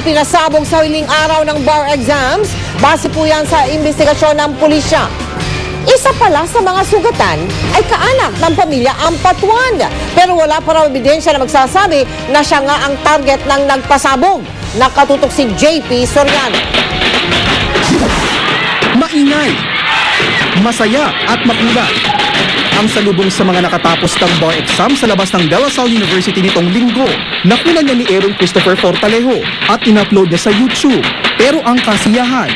pinasabog sa huling araw ng bar exams. Base po yan sa investigasyon ng pulisya. Isa pala sa mga sugatan ay kaanak ng pamilya Ampatuan. Pero wala pa raw ebidensya na magsasabi na siya nga ang target ng nagpasabog. Nakatutok si JP Soriano. Maingay, masaya at makulay ang salubong sa mga nakatapos ng bar exam sa labas ng De La Salle University nitong linggo. Nakunan niya ni Aaron Christopher Fortalejo at in-upload niya sa YouTube. Pero ang kasiyahan,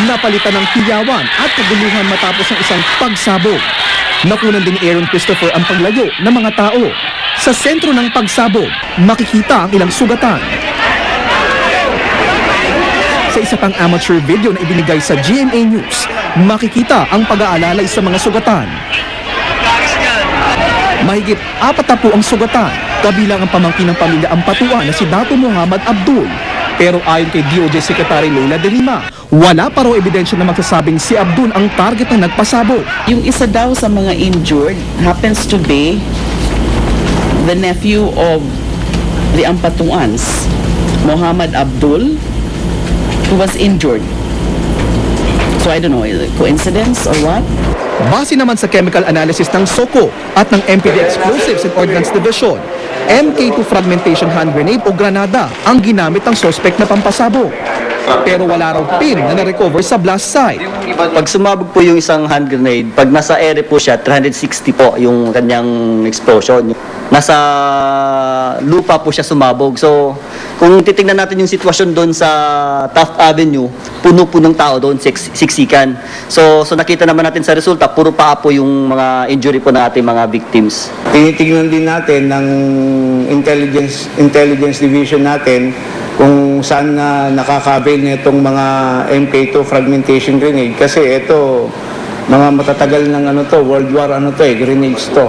napalitan ng tiyawan at kaguluhan matapos ng isang pagsabog. Nakunan din ni Aaron Christopher ang paglayo ng mga tao. Sa sentro ng pagsabog, makikita ang ilang sugatan. Sa isa pang amateur video na ibinigay sa GMA News, makikita ang pag-aalalay sa mga sugatan. Mahigit 40 ang sugatan, kabilang ang pamangkin ng pamilya Ampatuan na si Dato Muhammad Abdul. Pero ayon kay DOJ Secretary Leila De Lima, wala pa raw ebidensya na magsasabing si Abdul ang target na nagpasabog. Yung isa daw sa mga injured happens to be the nephew of the Ampatuans, Muhammad Abdul, who was injured. So I don't know, coincidence or what? Base naman sa chemical analysis ng SOCO at ng MPD Explosives and Ordnance Division, MK2 fragmentation hand grenade o granada ang ginamit ng suspect na pampasabog. Pero wala raw pin na na-recover sa blast site. Pag sumabog po yung isang hand grenade, pag nasa ere po siya, 360 po yung kanyang explosion. Nasa lupa po siya sumabog. So, kung titingnan natin yung sitwasyon doon sa Taft Avenue, puno po ng tao doon, siksikan. So nakita naman natin sa resulta, puro paa po yung mga injury po ng ating mga victims. Tinitignan din natin ng intelligence division natin kung saan nakaka-avail nitong mga MK2 fragmentation grenade kasi ito mga matatagal ng World War grenades to.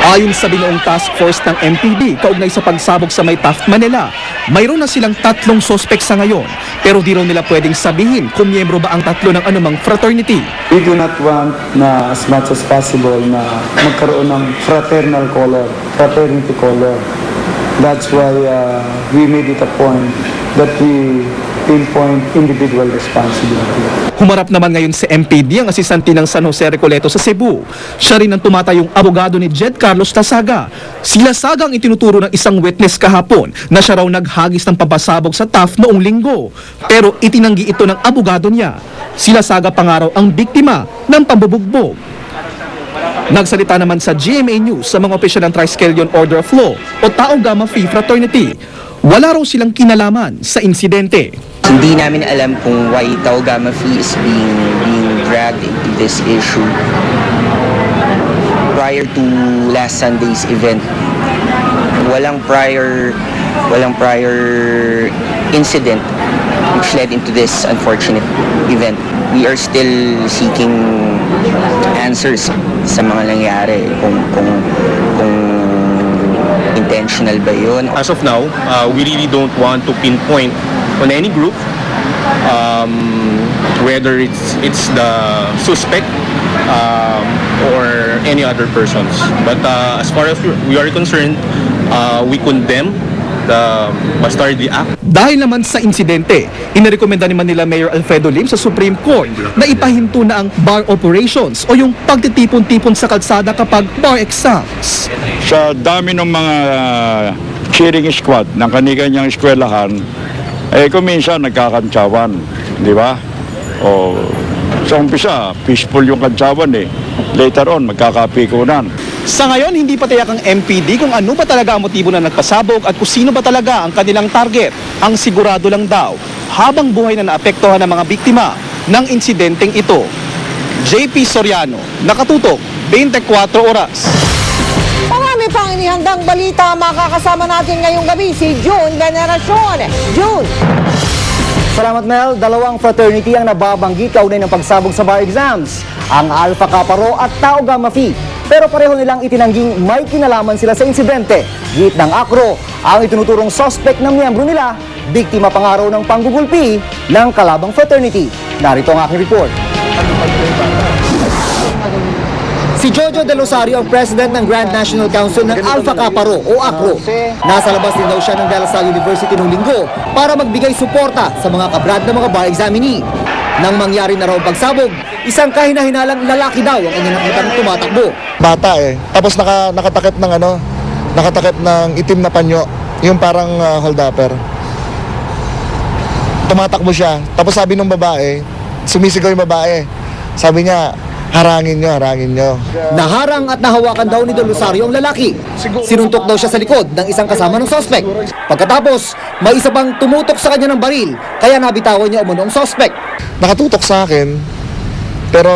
Ayon sa binuong task force ng MPD kaugnay sa pagsabog sa may Taft, Manila, mayroon na silang 3 suspect sa ngayon. Pero di raw nila pwedeng sabihin kung miyembro ba ang 3 ng anumang fraternity. We do not want na as much as possible na magkaroon ng fraternity color. That's why we made it a point that we pinpoint individual responsibility. Humarap naman ngayon sa MPD ang asistante ng San Jose Recoleto sa Cebu. Siya rin ang tumatayong abogado ni Jed Carlos Tasaga. Sila Saga ang itinuturo ng isang witness kahapon na siya raw naghagis ng pampasabog sa Taft noong linggo. Pero itinanggi ito ng abogado niya. Sila Saga pangaraw ang biktima ng pambubugbog. Nagsalita naman sa GMA News sa mga opisyal ng Triskelion Order of Law o Tau Gamma Phi Fraternity. Wala raw silang kinalaman sa insidente. Hindi namin alam kung why Tau Gamma Phi is being dragged into this issue. Prior to last Sunday's event, walang prior incident which led into this unfortunate event. We are still seeking answers sa mga nangyari kung intentional ba yun. As of now, we really don't want to pinpoint on any group, whether it's the suspect or any other persons. But as far as we are concerned, we condemn the bastardy act. Dahil naman sa insidente, inirekomenda ni Manila Mayor Alfredo Lim sa Supreme Court na ipahinto na ang bar operations o yung pagtitipon-tipon sa kalsada kapag bar exams. Sa dami ng mga cheering squad ng kanilang eskwelahan, kung minsan nagkakantsawan, di ba? O, sa umpisa, peaceful yung kantsawan Later on, magkakapikunan. Sa ngayon, hindi pa tiyak ang MPD kung ano ba talaga ang motibo na nagpasabog at kung sino ba talaga ang kanilang target. Ang sigurado lang daw, habang buhay na naapektuhan ng mga biktima ng insidenteng ito. JP Soriano, nakatutok, 24 oras. Marami pang inihandang balita, makakasama natin ngayong gabi si June Veneracion. June! Salamat Mel, 2 fraternity ang nababanggit kaugnay ng pagsabog sa bar exams, ang Alpha Kappa Rho at Tau Gamma Phi. Pero pareho nilang itinangging may kinalaman sila sa insidente. Git ng ACRO, ang itinuturong suspect ng miyembro nila, biktima pangaraw ng panggugulpi ng kalabang fraternity. Narito ang aking report. Si Jojo De Rosario ang president ng Grand National Council ng Alpha Kappa Rho o ACRO. Nasa labas din daw siya ng De La Salle University noong linggo para magbigay suporta sa mga kabrad ng mga bar examinee. Nang mangyari na raw ang pagsabog, isang kahinahinalang lalaki daw ang kanyang nakitang tumatakbo. Bata Tapos nakatakip ng itim na panyo, yung parang hold-upper. Tumatakbo siya. Tapos sabi ng babae, sumisigaw yung babae. Sabi niya, harangin nyo. Naharang at nahawakan daw ni De Rosario ang lalaki. Sinuntok daw siya sa likod ng isang kasama ng sospek. Pagkatapos, may isa pang tumutok sa kanya ng baril, kaya nabitawan niya umano ang sospek. Nakatutok sa akin, pero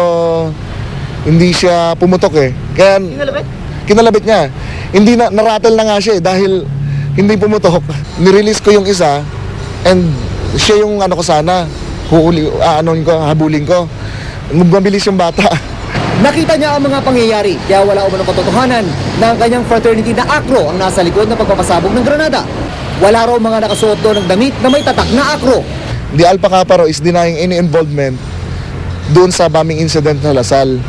hindi siya pumutok Kaya kinalabit niya. Hindi narattle na nga siya dahil hindi pumutok. Nirelease ko yung isa and siya yung ko sana, habulin ko. Mabilis yung bata. Nakita niya ang mga pangyayari, kaya wala umanong katotohanan na ang kanyang fraternity na ACRO ang nasa likod ng pagpapasabog ng granada. Wala raw mga nakasuot doon ng damit na may tatak na ACRO. The Alpha Kappa Rho is denying any involvement doon sa bombing incident na Lasal.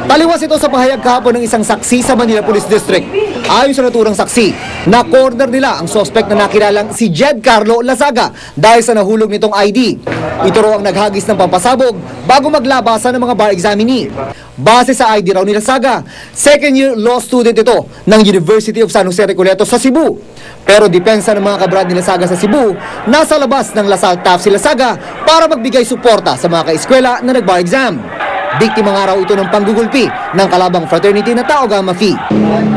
Taliwas ito sa pahayag kahapon ng isang saksi sa Manila Police District. Ayon sa naturang saksi, na-corner nila ang suspect na nakilalang si Jed Carlo Lazaga dahil sa nahulog nitong ID. Ito raw ang naghagis ng pampasabog bago maglabasan ng mga bar examinee. Base sa ID raw ni Lazaga, second-year law student ito ng University of San Jose Recoleto sa Cebu. Pero depensa ng mga kabrad ni Lazaga sa Cebu, nasa labas ng Lasal TAF si Lazaga para magbigay suporta sa mga kaeskwela na nag-bar exam. Biktima nga raw ito ng panggugulpi ng kalabang fraternity na Tau Gamma Phi.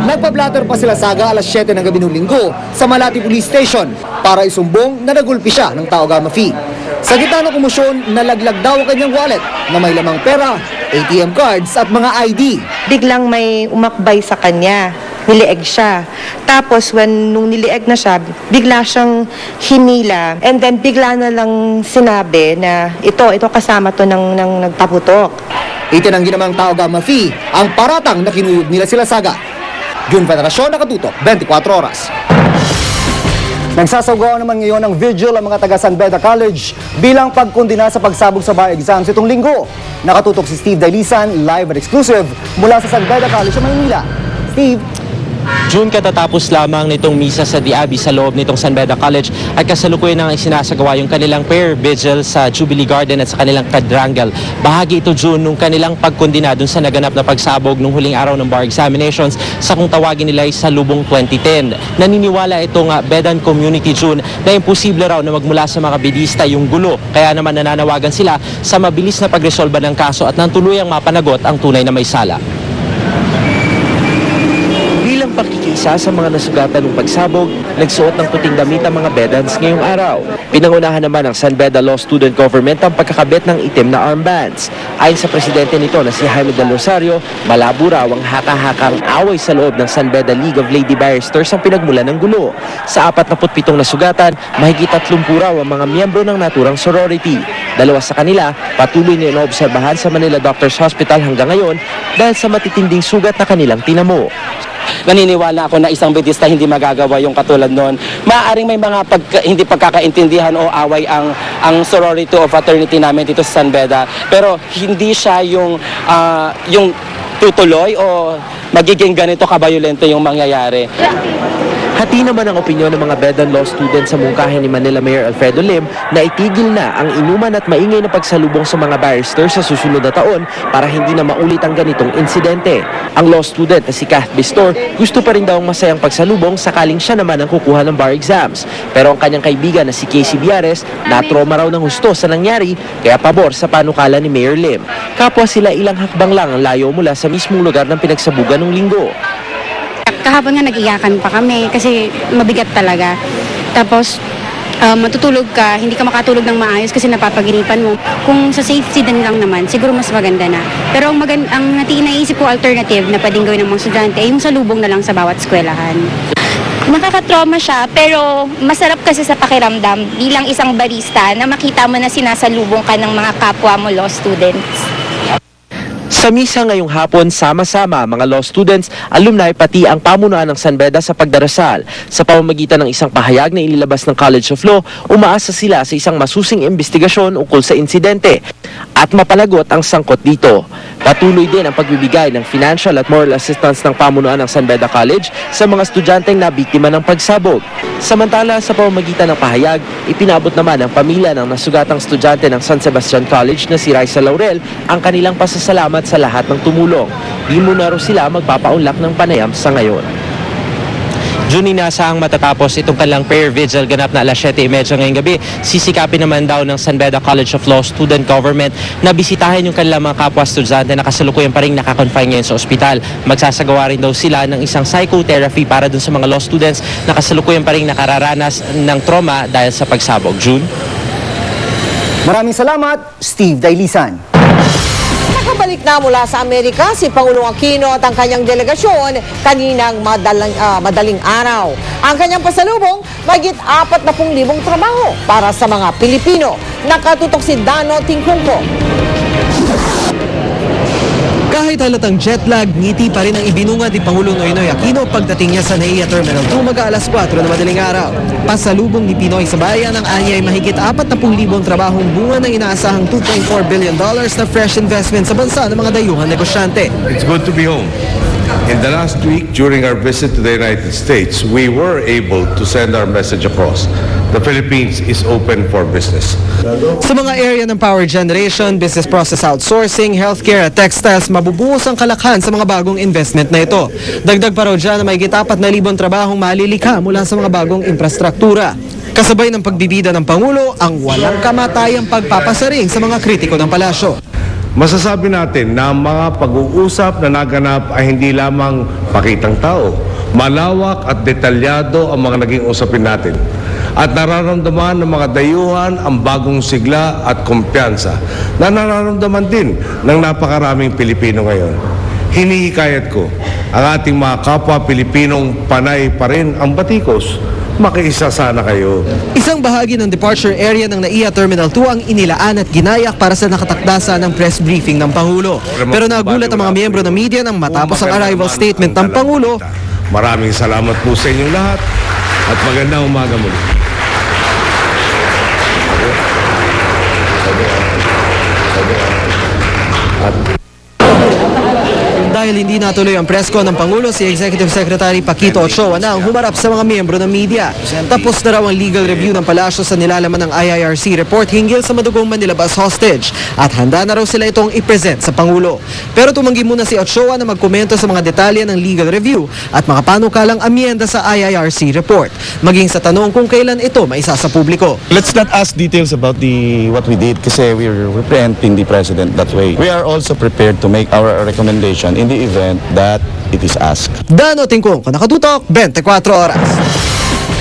Nagpa-blatter pa sila Saga alas 7 ng gabi ng linggo sa Malati Police Station para isumbong na nagulpi siya ng Tau Gamma Phi. Sa gitna ng komosyon, nalaglag daw ang kanyang wallet na may lamang pera, ATM cards at mga ID. Biglang may umakbay sa kanya. Nilieg siya. Tapos nung nilieg na siya, bigla siyang hinila. And then bigla na lang sinabi na ito kasama to ng nagpaputok. Itinanggi namang Tau Gamma Phi ang paratang na kinuyog nila sila Saga. June Federasyon, nakatutok 24 oras. Nagsasagawa naman ngayon ng vigil ang mga taga San Beda College bilang pagkundina sa pagsabog sa bar exams itong linggo. Nakatutok si Steve Dailisan, live and exclusive mula sa San Beda College sa Maynila. Steve? June, katatapos lamang nitong misa sa Diaby sa loob nitong San Beda College ay kasalukuyan nang isinasagawa yung kanilang prayer vigil sa Jubilee Garden at sa kanilang quadrangle. Bahagi ito, June, nung kanilang pagkondina dun sa naganap na pagsabog nung huling araw ng bar examinations sa kung tawagin nila ay Salubong 2010. Naniniwala itong Bedan Community, June, na imposible raw na magmula sa mga bidista yung gulo. Kaya naman nananawagan sila sa mabilis na pagresolba ng kaso at nang tuluyang mapanagot ang tunay na may sala. Pakikisa sa mga nasugatan ng pagsabog, nagsuot ng puting damit ang mga Bedans ngayong araw. Pinangunahan naman ng San Beda Law Student Government ang pagkakabit ng itim na armbands. Ayon sa presidente nito na si Jaime Del Rosario, malabo raw ang haka-hakang away sa loob ng San Beda League of Lady Barristers ang pinagmulan ng gulo. Sa 47 nasugatan, mahigit 30 raw ang mga miyembro ng naturang sorority. 2 sa kanila, patuloy na inoobserbahan sa Manila Doctors Hospital hanggang ngayon dahil sa matitinding sugat na kanilang tinamo. Naniniwala ako na isang bedista hindi magagawa yung katulad noon. Maaaring may mga hindi pagkakaintindihan o away ang sorority o fraternity namin dito sa San Beda. Pero hindi siya yung tutuloy o magiging ganito kabayolente yung mangyayari. Hati naman ang opinyon ng mga Bedan Law students sa mungkahin ni Manila Mayor Alfredo Lim na itigil na ang inuman at maingay na pagsalubong sa mga barristers sa susunod na taon para hindi na maulit ang ganitong insidente. Ang law student na si Kath Bistor gusto pa rin daw ang masayang pagsalubong sakaling siya naman ang kukuha ng bar exams. Pero ang kanyang kaibigan na si Casey Biares na-trauma raw ng husto sa nangyari kaya pabor sa panukala ni Mayor Lim. Kapwa sila ilang hakbang lang ang layo mula sa mismong lugar ng pinagsabugan ng linggo. Kahapon nga nag-iyakan pa kami kasi mabigat talaga. Tapos matutulog ka, hindi ka makatulog ng maayos kasi napapaginipan mo. Kung sa safety din lang naman, siguro mas maganda na. Pero ang naisip ko alternative na pwedeng gawin ng mga estudyante ay yung salubong na lang sa bawat eskwelahan. Nakakatrauma siya, pero masarap kasi sa pakiramdam bilang isang barista na makita mo na sinasalubong ka ng mga kapwa mo law students. Sa misa ngayong hapon, sama-sama mga law students, alumni pati ang pamunuan ng San Beda sa pagdarasal. Sa pamamagitan ng isang pahayag na inilabas ng College of Law, umaasa sila sa isang masusing investigasyon ukol sa insidente at mapalagot ang sangkot dito. Patuloy din ang pagbibigay ng financial at moral assistance ng pamunuan ng San Beda College sa mga estudyanteng nabiktima ng pagsabog. Samantala, sa pamamagitan ng pahayag, ipinabot naman ng pamilya ng nasugatang estudyante ng San Sebastian College na si Raisa Laurel ang kanilang pasasalamat sa lahat ng tumulong. Di muna raw sila magpapaunlak ng panayam sa ngayon. June, inaasahang matatapos itong kanilang prayer vigil ganap na alas 7:30 ngayong gabi. Sisikapin naman daw ng San Beda College of Law Student Government na bisitahin yung kanilang mga kapwa estudyante na kasalukuyan pa rin nakakonfine ngayon sa ospital. Magsasagawa rin daw sila ng isang psychotherapy para dun sa mga law students na kasalukuyan pa rin nakararanas ng trauma dahil sa pagsabog. June? Maraming salamat, Steve Dailisan. Nakabalik na mula sa Amerika si Pangulong Aquino at ang kanyang delegasyon kaninang madaling araw. Ang kanyang pasalubong, mahigit 40,000 trabaho para sa mga Pilipino. Nakatutok si Dano Tingkungko. Kahit halatang jet lag, ngiti pa rin ang ibinungad ni Pangulong Noynoy Aquino pagdating niya sa NAIA Terminal 2 mag-aalas 4 na madaling araw. Pasalubong ni Pinoy sa bayan ang anyay mahigit 40,000 trabahong bunga ng inaasahang $2.4 billion na fresh investment sa bansa ng mga dayuhan negosyante. It's good to be home. In the last week, during our visit to the United States, we were able to send our message across. The Philippines is open for business. Sa mga area ng power generation, business process outsourcing, healthcare at textiles, mabubuhos ang kalakhan sa mga bagong investment na ito. Dagdag pa raw dyan na mahigit 4,000 trabahong malilikha mula sa mga bagong infrastruktura. Kasabay ng pagbibida ng Pangulo, ang walang kamatayang pagpapasaring sa mga kritiko ng palasyo. Masasabi natin na ang mga pag-uusap na naganap ay hindi lamang pakitang tao. Malawak at detalyado ang mga naging usapin natin. At nararamdaman ng mga dayuhan ang bagong sigla at kumpiyansa na nararamdaman din ng napakaraming Pilipino ngayon. Hinihikayat ko ang ating mga kapwa Pilipinong panay pa rin ang batikos. Makiisa sana kayo. Isang bahagi ng departure area ng NAIA Terminal 2 ang inilaan at ginayak para sa nakatakdasa ng press briefing ng Pangulo. Pero nagulat ang mga miyembro ng media nang matapos ang arrival statement ng Pangulo. Maraming salamat po sa inyong lahat at magandang umaga muli. Dahil hindi natuloy ang press con ng Pangulo, si Executive Secretary Paquito Ochoa na ang humarap sa mga miyembro ng media. Tapos na raw ang legal review ng palasyo sa nilalaman ng IIRC report hinggil sa madugong Manila bus hostage at handa na raw sila itong i-present sa Pangulo. Pero tumanggi muna si Ochoa na magkomento sa mga detalye ng legal review at mga panukalang amyenda sa IIRC report, maging sa tanong kung kailan ito maisa sa publiko. Let's not ask details about what we did kasi we're preempting the president that way. We are also prepared to make our recommendation in the event that it is asked. Dano Tingkong, nakatutok, 24 oras.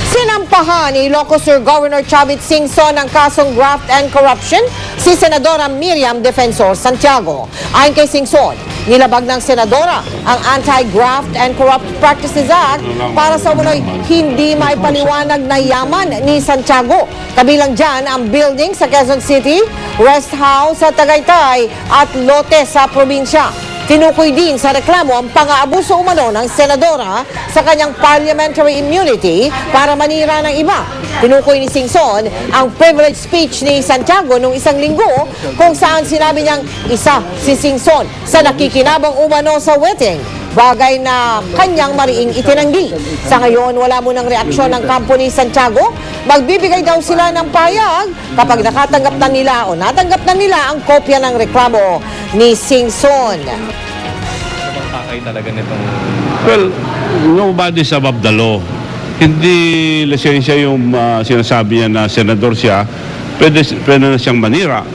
Sinampahan ni Ilocos Sur Governor Chavit Singson ng kasong graft and corruption si Senadora Miriam Defensor Santiago. Ayon kay Singson, nilabag ng Senadora ang Anti-Graft and Corrupt Practices Act para sa umunoy hindi maipaliwanag na yaman ni Santiago. Kabilang dyan ang building sa Quezon City, rest house sa Tagaytay at lote sa probinsya. Tinukoy din sa reklamo ang pang-aabuso umano ng senadora sa kanyang parliamentary immunity para manira ng iba. Tinukoy ni Singson ang privilege speech ni Santiago noong isang linggo kung saan sinabi niyang isa si Singson sa nakikinabang umano sa wedding. Bagay na kanyang mariing itinanggi. Sa ngayon, wala munang reaksyon ng kampo ni Santiago. Magbibigay daw sila ng payag kapag nakatanggap na nila o natanggap na nila ang kopya ng reklamo ni Singson. Talaga nitong... Well, nobody's above the law. Hindi lisensya yung sinasabi niya na senador siya, pwede na siyang manira.